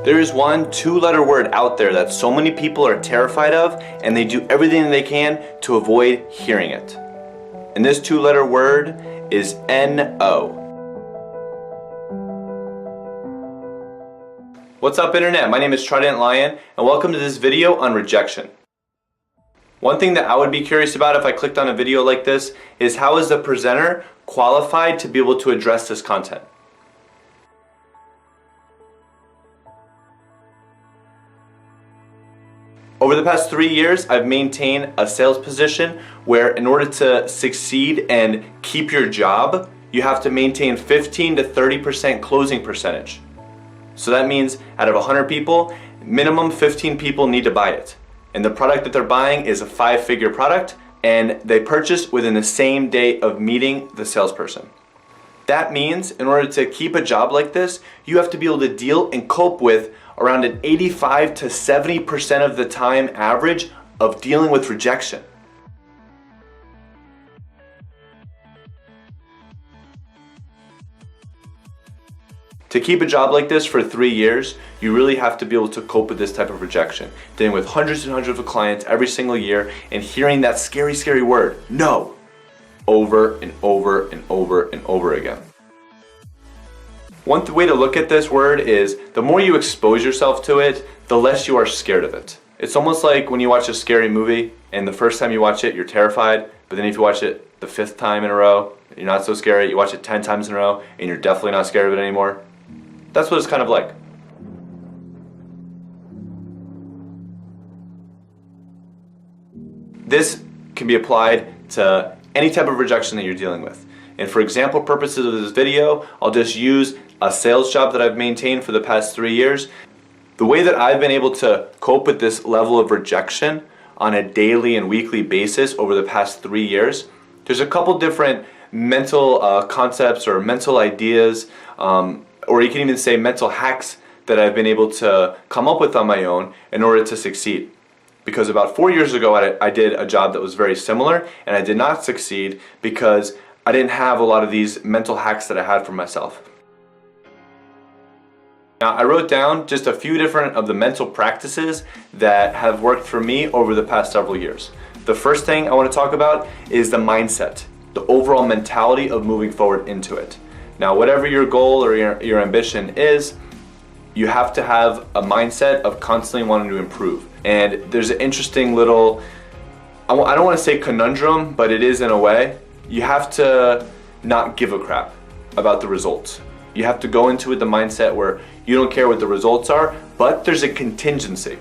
There is one two-letter word out there that so many people are terrified of, and they do everything they can to avoid hearing it. And this two-letter word is N-O. What's up, Internet? My name is TridentLion, and welcome to this video on rejection. One thing that I would be curious about if I clicked on a video like this is how is the presenter qualified to be able to address this content? Over the past 3 years, I've maintained a sales position where in order to succeed and keep your job, you have to maintain 15 to 30% closing percentage. So that means out of 100 people, minimum 15 people need to buy it. And the product that they're buying is a 5-figure product, and they purchase within the same day of meeting the salesperson. That means in order to keep a job like this, you have to be able to deal and cope with around an 85 to 70% of the time average of dealing with rejection. To keep a job like this for 3 years, you really have to be able to cope with this type of rejection. Dealing with hundreds and hundreds of clients every single year and hearing that scary, scary word, no, over and over and over and over again. One way to look at this word is the more you expose yourself to it, the less you are scared of it. It's almost like when you watch a scary movie and the first time you watch it, you're terrified, but then if you watch it the 5th time in a row, you're not so scary. You watch it 10 times in a row and you're definitely not scared of it anymore. That's what it's kind of like. This can be applied to any type of rejection that you're dealing with. And for example purposes of this video, I'll just use a sales job that I've maintained for the past 3 years. The way that I've been able to cope with this level of rejection on a daily and weekly basis over the past 3 years, there's a couple different mental concepts or mental ideas, or you can even say mental hacks that I've been able to come up with on my own in order to succeed. Because about 4 years ago I did a job that was very similar and I did not succeed because I didn't have a lot of these mental hacks that I had for myself. Now I wrote down just a few different of the mental practices that have worked for me over the past several years. The first thing I want to talk about is the mindset, the overall mentality of moving forward into it. Now whatever your goal or your ambition is, you have to have a mindset of constantly wanting to improve. And there's an interesting little, I don't want to say conundrum, but it is in a way. You have to not give a crap about the results. You have to go into it the mindset where you don't care what the results are, but there's a contingency.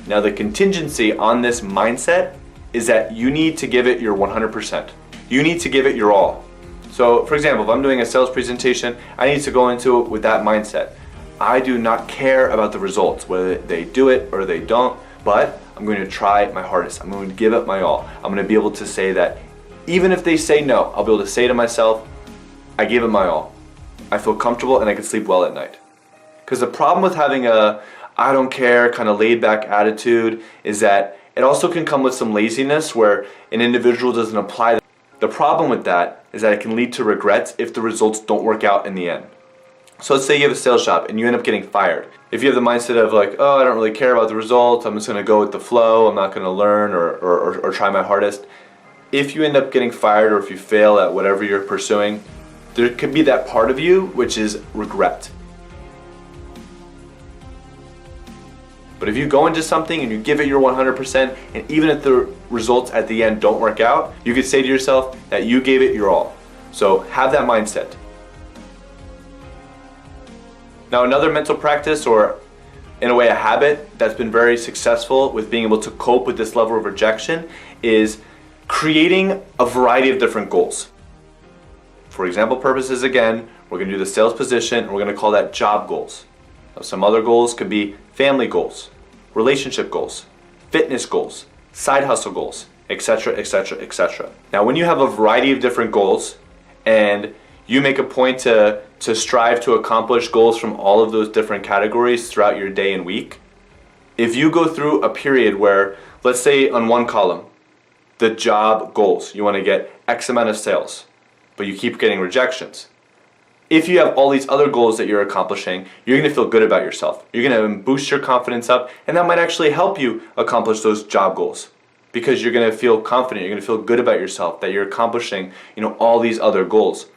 Now the contingency on this mindset is that you need to give it your 100%. You need to give it your all. So for example, if I'm doing a sales presentation, I need to go into it with that mindset. I do not care about the results, whether they do it or they don't, but I'm going to try my hardest. I'm going to give it my all. I'm going to be able to say that even if they say no, I'll be able to say to myself, I gave it my all. I feel comfortable and I can sleep well at night. Because the problem with having a I don't care kind of laid back attitude is that it also can come with some laziness where an individual doesn't apply that. The problem with that is that it can lead to regrets if the results don't work out in the end. So let's say you have a sales job and you end up getting fired. If you have the mindset of like, oh, I don't really care about the results, I'm just going to go with the flow, I'm not going to learn or try my hardest. If you end up getting fired or if you fail at whatever you're pursuing, there could be that part of you which is regret. But if you go into something and you give it your 100%, and even if the results at the end don't work out, you could say to yourself that you gave it your all. So have that mindset. Now another mental practice, or in a way a habit that's been very successful with being able to cope with this level of rejection, is creating a variety of different goals. For example purposes again, we're going to do the sales position and we're going to call that job goals. Now, some other goals could be family goals, relationship goals, fitness goals, side hustle goals, etc., etc., etc. Now when you have a variety of different goals and you make a point to strive to accomplish goals from all of those different categories throughout your day and week, if you go through a period where, let's say on one column, the job goals, you want to get X amount of sales, but you keep getting rejections, if you have all these other goals that you're accomplishing, you're going to feel good about yourself. You're going to boost your confidence up, and that might actually help you accomplish those job goals because you're going to feel confident. You're going to feel good about yourself that you're accomplishing, all these other goals.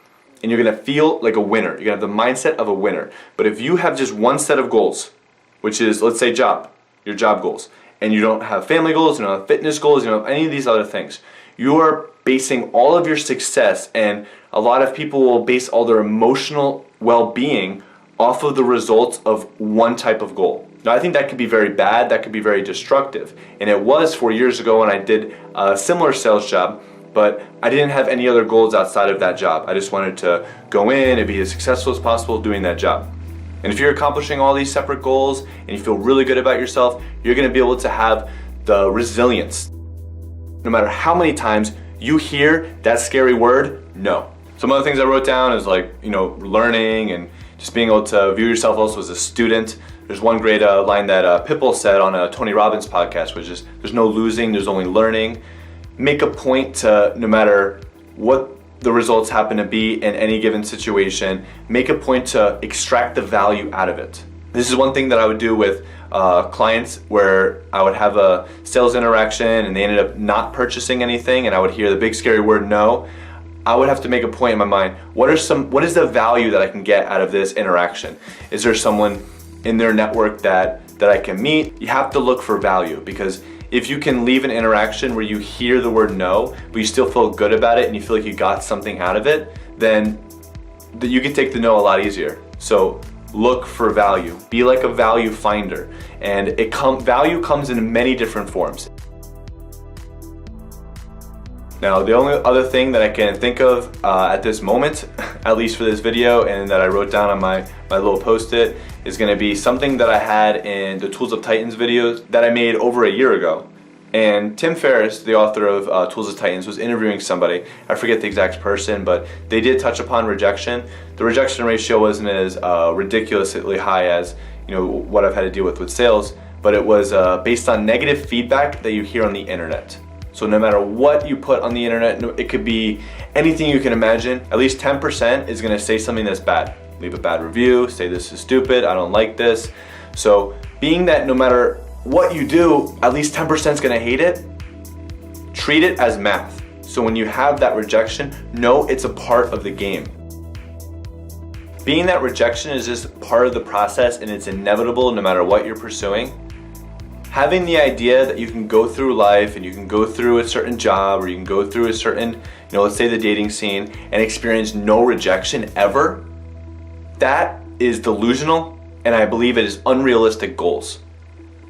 And you're going to feel like a winner. You're going to have the mindset of a winner. But if you have just one set of goals, which is, let's say, your job goals, and you don't have family goals, you don't have fitness goals, you don't have any of these other things, you are basing all of your success, and a lot of people will base all their emotional well-being off of the results of one type of goal. Now, I think that could be very bad, that could be very destructive. And it was 4 years ago when I did a similar sales job, but I didn't have any other goals outside of that job. I just wanted to go in and be as successful as possible doing that job. And if you're accomplishing all these separate goals and you feel really good about yourself, you're going to be able to have the resilience. No matter how many times you hear that scary word, no. Some other things I wrote down is learning and just being able to view yourself also as a student. There's one great line that Pitbull said on a Tony Robbins podcast, which is, there's no losing, there's only learning. Make a point to, no matter what the results happen to be in any given situation, make a point to extract the value out of it. This is one thing that I would do with clients where I would have a sales interaction and they ended up not purchasing anything, and I would hear the big scary word no. I would have to make a point in my mind, what is the value that I can get out of this interaction? Is there someone in their network that I can meet? You have to look for value, because if you can leave an interaction where you hear the word no, but you still feel good about it and you feel like you got something out of it, then you can take the no a lot easier. So look for value. Be like a value finder. And value comes in many different forms. Now, the only other thing that I can think of at this moment, at least for this video, and that I wrote down on my little post-it, is going to be something that I had in the Tools of Titans videos that I made over a year ago. And Tim Ferriss, the author of Tools of Titans, was interviewing somebody. I forget the exact person, but they did touch upon rejection. The rejection ratio wasn't as ridiculously high as what I've had to deal with sales, but it was based on negative feedback that you hear on the internet. So no matter what you put on the internet, it could be anything you can imagine, at least 10% is going to say something that's bad. Leave a bad review, say this is stupid, I don't like this. So being that no matter what you do, at least 10% is going to hate it, treat it as math. So when you have that rejection, know it's a part of the game. Being that rejection is just part of the process and it's inevitable no matter what you're pursuing. Having the idea that you can go through life and you can go through a certain job or you can go through a certain, let's say the dating scene, and experience no rejection ever, that is delusional, and I believe it is unrealistic goals.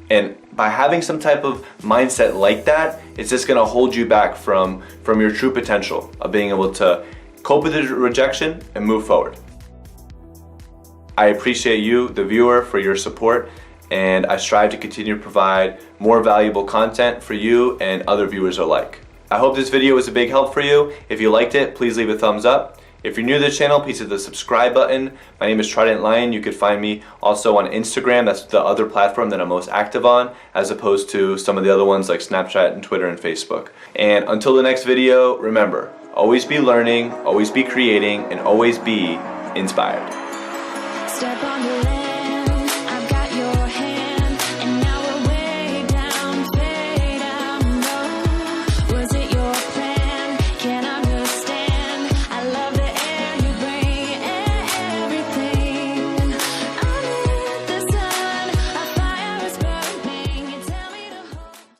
And by having some type of mindset like that, it's just gonna hold you back from your true potential of being able to cope with the rejection and move forward. I appreciate you, the viewer, for your support, and I strive to continue to provide more valuable content for you and other viewers alike. I hope this video was a big help for you. If you liked it, please leave a thumbs up. If you're new to the channel, please hit the subscribe button. My name is TridentLion. You could find me also on Instagram. That's the other platform that I'm most active on, as opposed to some of the other ones like Snapchat and Twitter and Facebook. And until the next video, remember, always be learning, always be creating, and always be inspired. Step on the